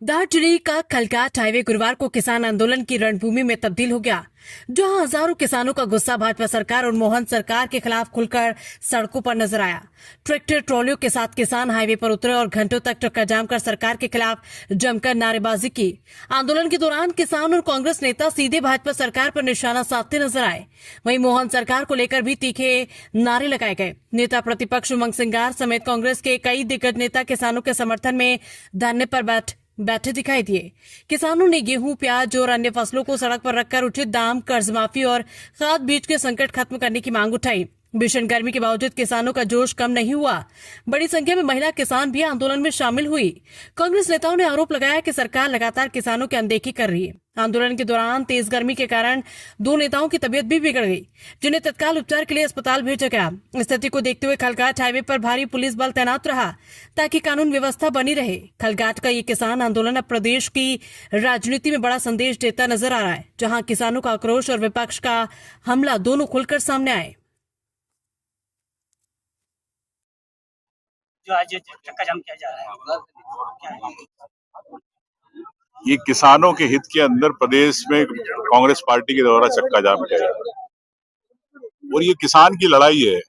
दार्जिलिंग का खलगाट हाईवे गुरुवार को किसान आंदोलन की रणभूमि में तब्दील हो गया, जहां हजारों किसानों का गुस्सा भाजपा सरकार और मोहन सरकार के खिलाफ खुलकर सड़कों पर नजर आया। ट्रैक्टर ट्रॉलियों के साथ किसान हाईवे पर उतरे और घंटों तक चक्का जाम कर सरकार के खिलाफ जमकर नारेबाजी की। आंदोलन के दौरान किसान और कांग्रेस नेता सीधे भाजपा सरकार पर निशाना साधते नजर आए। वहीं मोहन सरकार को लेकर भी तीखे नारे लगाए गए। नेता प्रतिपक्ष उमंग सिंगार समेत कांग्रेस के कई दिग्गज नेता किसानों के समर्थन में धरने पर बैठे दिखाई दिए। किसानों ने गेहूं, प्याज और अन्य फसलों को सड़क पर रखकर उचित दाम, कर्ज माफी और खाद बीज के संकट खत्म करने की मांग उठाई। भीषण गर्मी के बावजूद किसानों का जोश कम नहीं हुआ। बड़ी संख्या में महिला किसान भी आंदोलन में शामिल हुई। कांग्रेस नेताओं ने आरोप लगाया कि सरकार लगातार किसानों की अनदेखी कर रही है। आंदोलन के दौरान तेज गर्मी के कारण दो नेताओं की तबीयत भी बिगड़ गई, जिन्हें तत्काल उपचार के लिए अस्पताल भेजा गया। स्थिति को देखते हुए खलगाट हाईवे पर भारी पुलिस बल तैनात रहा ताकि कानून व्यवस्था बनी रहे। खलगाट का ये किसान आंदोलन अब प्रदेश की राजनीति में बड़ा संदेश देता नजर आ रहा है, जहां किसानों का आक्रोश और विपक्ष का हमला दोनों खुलकर सामने आए। जो आज चक्का जाम किया जा रहा है, क्या है? ये किसानों के हित के अंदर प्रदेश में कांग्रेस पार्टी के द्वारा चक्का जाम किया जा रहा है और ये किसान की लड़ाई है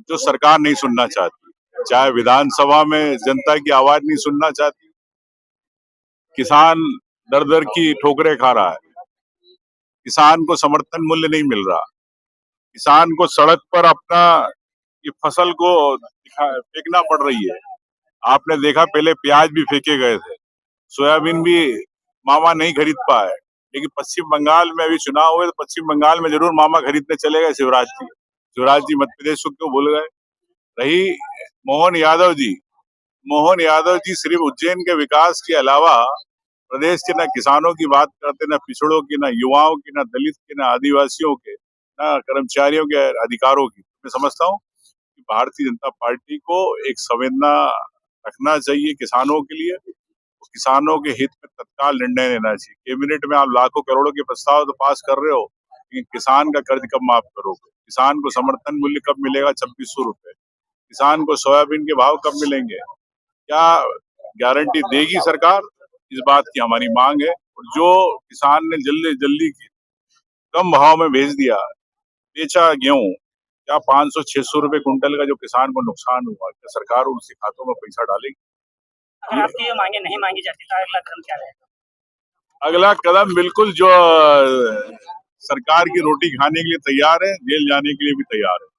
जो सरकार नहीं सुनना चाहती। चाहे विधानसभा में जनता की आवाज नहीं सुनना चाहती, किसान दर दर की ठोकरें खा रहा है, किसान को समर्थन मूल्य नहीं मिल रहा, किसान को सड़क पर अपना ये फसल को फेंकना पड़ रही है। आपने देखा पहले प्याज भी फेंके गए थे, सोयाबीन भी मामा नहीं खरीद पाए, लेकिन पश्चिम बंगाल में अभी चुनाव हुए तो पश्चिम बंगाल में जरूर मामा खरीदने चले गए शिवराज जी मध्य प्रदेश को क्यों भूल गए। रही मोहन यादव जी सिर्फ उज्जैन के विकास के अलावा प्रदेश के न किसानों की बात करते, न पिछड़ों की, न युवाओं की, न दलित की, न आदिवासियों के, न कर्मचारियों के अधिकारों की। मैं समझता हूँ कि भारतीय जनता पार्टी को एक संवेदना रखना चाहिए किसानों के लिए। किसानों के हित में तत्काल निर्णय लेना चाहिए। कैबिनेट में आप लाखों करोड़ों के प्रस्ताव तो पास कर रहे हो, लेकिन किसान का कर्ज कब माफ करोगे? किसान को समर्थन मूल्य कब मिलेगा? 2600 रुपए। किसान को सोयाबीन के भाव कब मिलेंगे? क्या गारंटी देगी सरकार? इस बात की हमारी मांग है। और जो किसान ने जल्दी कम भाव में भेज दिया, बेचा गेहूं, क्या 500-600 रुपए कुंटल का जो किसान को नुकसान हुआ, क्या सरकार उनके खातों में पैसा डालेगी? अगर आपकी ये मांगे नहीं मांगी जाती तो अगला कदम क्या रहेगा? अगला कदम बिल्कुल जो सरकार की रोटी खाने के लिए तैयार है, जेल जाने के लिए भी तैयार है।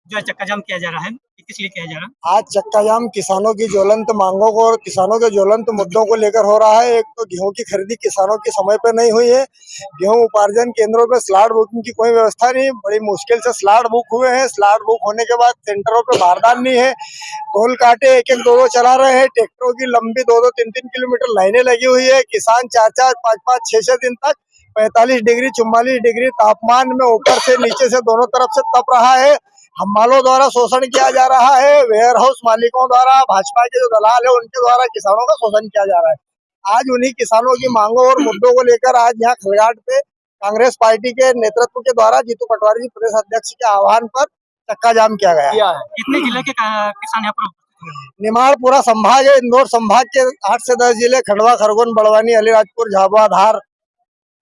जो चक्का जाम किया जा रहा है, ये किस लिए किया जा रहा है? आज चक्का जाम किसानों की ज्वलंत मांगों को और किसानों के ज्वलंत मुद्दों को लेकर हो रहा है। एक तो गेहूं की खरीदी किसानों के समय पे नहीं हुई है। गेहूं उपार्जन केंद्रों पे स्लॉट बुकिंग की कोई व्यवस्था नहीं, बड़ी मुश्किल से स्लॉट बुक हुए हैं। स्लॉट बुक होने के बाद सेंटरों पे बारदान नहीं है। टोल काटे एक दो चला रहे हैं। ट्रैक्टरों की लंबी 2-2, 3-3 किलोमीटर लाइनें लगी हुई है। किसान 4-4, 5-5, 6-6 दिन तक 45 डिग्री 44 डिग्री तापमान में ऊपर से नीचे से दोनों तरफ से तप रहा है। हमालों द्वारा शोषण किया जा रहा है। वेयर हाउस मालिकों द्वारा, भाजपा के जो दलाल है उनके द्वारा किसानों का शोषण किया जा रहा है। आज उन्हीं किसानों की मांगों और मुद्दों को लेकर आज यहाँ खलगाट पे कांग्रेस पार्टी के नेतृत्व के द्वारा जीतू पटवारी जी प्रदेश अध्यक्ष के आह्वान पर चक्का जाम किया गया है। कितने जिले के किसान यहाँ पर? निमाड़ पूरा संभाग है। इंदौर संभाग के 8 से 10 जिले, खंडवा, खरगोन, बड़वानी, अलीराजपुर, झाबुआ, धार,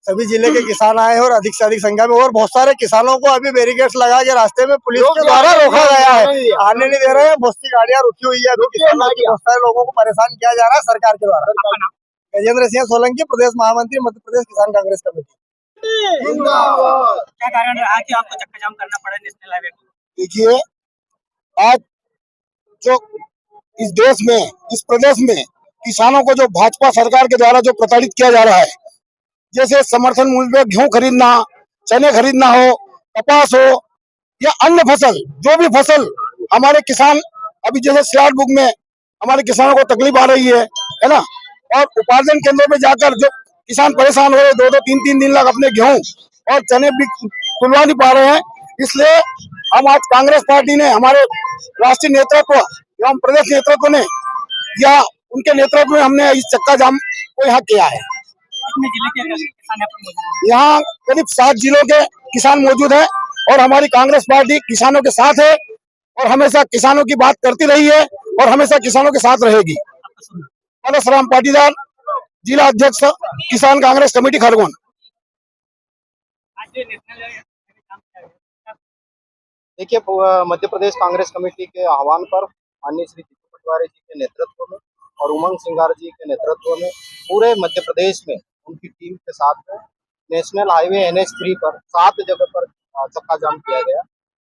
सभी जिले के किसान आए हैं और अधिक से अधिक संख्या में। और बहुत सारे किसानों को अभी बैरिकेड्स लगा के रास्ते में पुलिस के द्वारा रोका गया है, आने नहीं दे रहे हैं। बहुत सी गाड़ियां रुकी हुई है। अभी किसानों की बहुत सारे लोगों को परेशान किया जा रहा है सरकार के द्वारा। गजेंद्र सिंह सोलंकी, प्रदेश महामंत्री, मध्य प्रदेश किसान कांग्रेस कमेटी। क्या कारण रहा कि आपको चक्का जाम करना पड़ा नेशनल हाईवे को? देखिए, आज जो इस देश में, इस प्रदेश में किसानों को जो भाजपा सरकार के द्वारा जो प्रताड़ित किया जा रहा है, जैसे समर्थन मूल्य पे गेहूं खरीदना, चने खरीदना हो, कपास हो या अन्य फसल, जो भी फसल हमारे किसान अभी जैसे स्लॉट बुक में हमारे किसानों को तकलीफ आ रही है ना। और उपार्जन केंद्रों में जाकर जो किसान परेशान हो रहे, 2-2, 3-3 दिन लग अपने गेहूं और चने भी तुलवा नहीं पा रहे हैं। इसलिए हम आज कांग्रेस पार्टी ने, हमारे राष्ट्रीय नेतृत्व एवं प्रदेश नेतृत्व ने या उनके नेतृत्व में हमने इस चक्का जाम को यहाँ किया है। कितने जिले के किसान यहाँ पर मौजूद हैं? यहाँ करीब 7 जिलों के किसान मौजूद हैं और हमारी कांग्रेस पार्टी किसानों के साथ है और हमेशा किसानों की बात करती रही है और हमेशा किसानों के साथ रहेगी। परसराम पाटीदार, जिला अध्यक्ष किसान कांग्रेस कमेटी खरगोन। आज जो नेशनल काम किया गया, देखिए मध्य प्रदेश कांग्रेस कमेटी के आह्वान पर माननीय श्री जीतू पटवारी जी के नेतृत्व में और उमंग सिंगार जी के नेतृत्व में पूरे मध्य प्रदेश में उनकी टीम के साथ में नेशनल हाईवे NH3 पर 7 जगह पर चक्का जाम किया गया,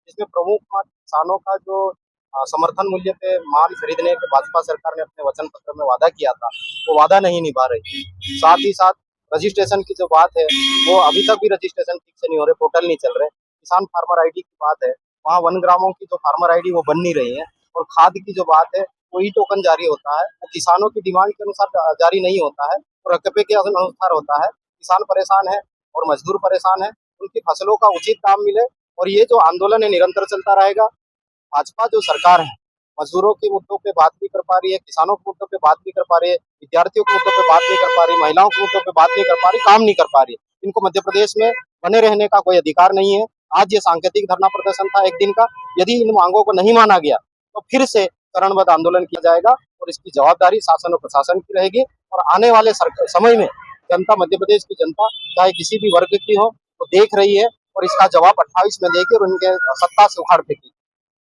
जिसमें प्रमुख बात किसानों का जो समर्थन मूल्य पे माल खरीदने के भाजपा सरकार ने अपने वचन पत्र में वादा किया था, वो वादा नहीं निभा रही। साथ ही साथ रजिस्ट्रेशन की जो बात है वो अभी तक भी रजिस्ट्रेशन ठीक से नहीं हो रहे, पोर्टल नहीं चल रहे। किसान फार्मर ID की बात है, वहाँ 1 ग्रामों की जो फार्मर ID वो बन नहीं रही है। और खाद की जो बात है वो टोकन जारी होता है, वो किसानों की डिमांड के अनुसार जारी नहीं होता है, और रकबे के अनुसार होता है। किसान परेशान है और मजदूर परेशान है, उनकी फसलों का उचित दाम मिले। और ये जो आंदोलन है निरंतर चलता रहेगा। भाजपा जो सरकार है मजदूरों के मुद्दों पे बात नहीं कर पा रही है, किसानों के मुद्दों पे बात नहीं कर पा रही है, विद्यार्थियों के मुद्दों पे बात नहीं कर पा रही, महिलाओं के मुद्दों पे बात नहीं कर पा रही, काम नहीं कर पा रही। इनको मध्य प्रदेश में बने रहने का कोई अधिकार नहीं है। आज ये सांकेतिक धरना प्रदर्शन था 1 दिन का, यदि इन मांगों को नहीं माना गया तो फिर से चरणबद्ध आंदोलन किया जाएगा, और इसकी जवाबदारी शासन और प्रशासन की रहेगी। और आने वाले समय में जनता, मध्य प्रदेश की जनता चाहे किसी भी वर्ग की हो, वो देख रही है और इसका जवाब 28 में देगी और उनके सत्ता से उखाड़ फेंकेगी।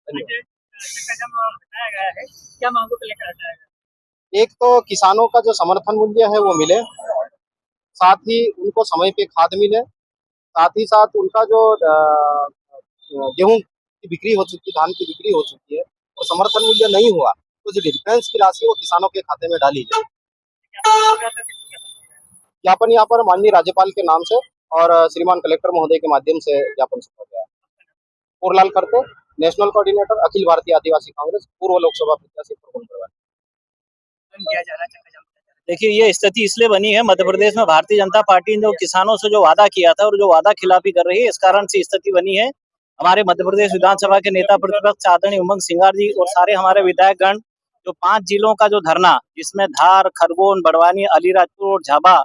चक्का जाम बताया गया है, क्या मांगों को लेकर आता है? एक तो किसानों का जो समर्थन मूल्य है वो मिले, साथ ही उनको समय पे खाद मिले, साथ ही साथ उनका जो गेहूं की बिक्री हो चुकी, धान की बिक्री हो चुकी है और समर्थन मूल्य नहीं हुआ, तो जो डिफरेंस की राशि वो किसानों के खाते में डाली जाए। ज्ञापन यहाँ पर माननीय राज्यपाल के नाम से और श्रीमान कलेक्टर महोदय के माध्यम से ज्ञापन सौंपा गया है। पूर्णलाल करते, नेशनल कोऑर्डिनेटर, अखिल भारतीय आदिवासी कांग्रेस, पूर्व लोकसभा प्रत्याशी किया जा रहा है चक्का जाम। देखिए, ये स्थिति इसलिए बनी है, मध्य प्रदेश में भारतीय जनता पार्टी ने जो किसानों से जो वादा किया था और जो वादा खिलाफी कर रही है, इस कारण से स्थिति बनी है। हमारे मध्य प्रदेश विधानसभा के नेता प्रतिपक्ष आदरणीय उमंग सिंगार जी और सारे हमारे विधायकगण जो 5 जिलों का जो धरना, जिसमें धार, खरगोन, बड़वानी, अलीराजपुर और झाबा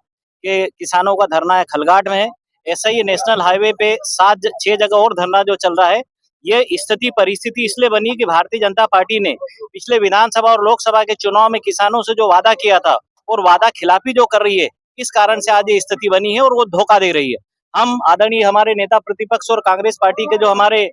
के किसानों का धरना है, खलघाट में है। ऐसा ही नेशनल हाईवे पे 6 जगह और धरना जो चल रहा है। ये स्थिति परिस्थिति इसलिए बनी कि भारतीय जनता पार्टी ने पिछले विधानसभा और लोकसभा के चुनाव में किसानों से जो वादा किया था और वादा खिलाफी जो कर रही है, इस कारण से आज ये स्थिति बनी है और वो धोखा दे रही है। हम आदरणीय हमारे नेता प्रतिपक्ष और कांग्रेस पार्टी के जो हमारे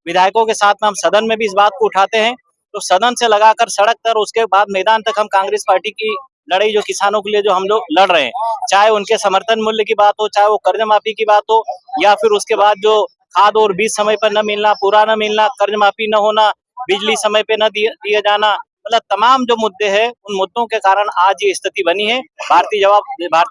विधायकों के साथ में हम सदन में भी इस बात को उठाते हैं, तो सदन से लगाकर सड़क तक, उसके बाद मैदान तक हम कांग्रेस पार्टी की लड़ाई जो किसानों के लिए जो हम लोग लड़ रहे हैं, चाहे उनके समर्थन मूल्य की बात हो, चाहे वो कर्ज माफी की बात हो, या फिर उसके बाद जो खाद और बीज समय पर न मिलना, पूरा न मिलना, कर्ज माफी न होना, बिजली समय पे न दिए जाना, मतलब तमाम जो मुद्दे हैं, उन मुद्दों के कारण आज ये स्थिति बनी है। भारतीय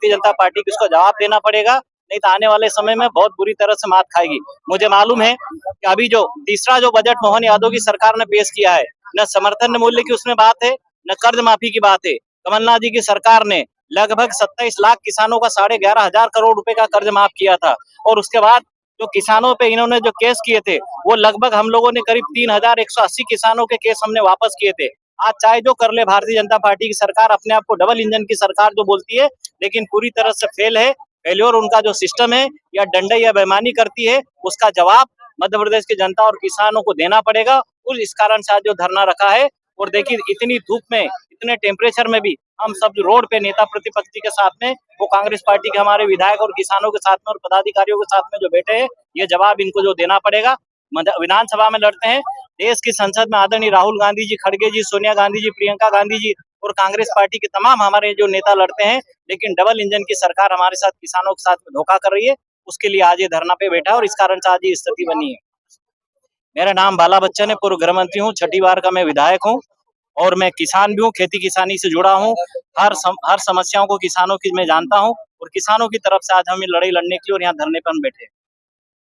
जनता पार्टी को इसको जवाब देना पड़ेगा, नहीं तो आने वाले समय में बहुत बुरी तरह से मात खाएगी। मुझे मालूम है कि अभी जो तीसरा जो बजट मोहन यादव की सरकार ने पेश किया है, न समर्थन मूल्य की उसमें बात है, न कर्ज माफी की बात है। कमलनाथ जी की सरकार ने लगभग 27 लाख किसानों का 11,500 करोड़ रुपए का कर्ज माफ किया था, और उसके बाद जो किसानों पे इन्होंने जो केस किए थे, वो लगभग हम लोगों ने करीब 3,180 किसानों के केस हमने वापस किए थे। आज चाहे जो कर ले भारतीय जनता पार्टी की सरकार, अपने आप को डबल इंजन की सरकार जो बोलती है, लेकिन पूरी तरह से फेल है। फेल्योर उनका जो सिस्टम है, या डंडे या बेईमानी करती है, उसका जवाब मध्य प्रदेश की जनता और किसानों को देना पड़ेगा। और इस कारण से आज जो धरना रखा है, और देखिए इतनी धूप में, इतने टेम्परेचर में भी हम सब रोड पे नेता प्रतिपक्ष के साथ में, वो कांग्रेस पार्टी के हमारे विधायक और किसानों के साथ में और पदाधिकारियों के साथ में जो बैठे हैं, ये जवाब इनको जो देना पड़ेगा। विधानसभा में लड़ते हैं, देश की संसद में आदरणीय राहुल गांधी जी, खड़गे जी, सोनिया गांधी जी, प्रियंका गांधी जी और कांग्रेस पार्टी के तमाम हमारे जो नेता लड़ते हैं, लेकिन डबल इंजन की सरकार हमारे साथ किसानों के साथ में धोखा कर रही है। उसके लिए आज ये धरना पे बैठा है और इस कारण से आज ये स्थिति बनी है। मेरा नाम बाला बच्चन है, पूर्व गृह मंत्री हूँ, 6ठी बार का मैं विधायक हूँ और मैं किसान भी हूँ, खेती किसानी से जुड़ा हूँ। हर समस्याओं को किसानों की मैं जानता हूँ और किसानों की तरफ से आज हम लड़ाई लड़ने के लिए और यहाँ धरने पर हम बैठे हैं।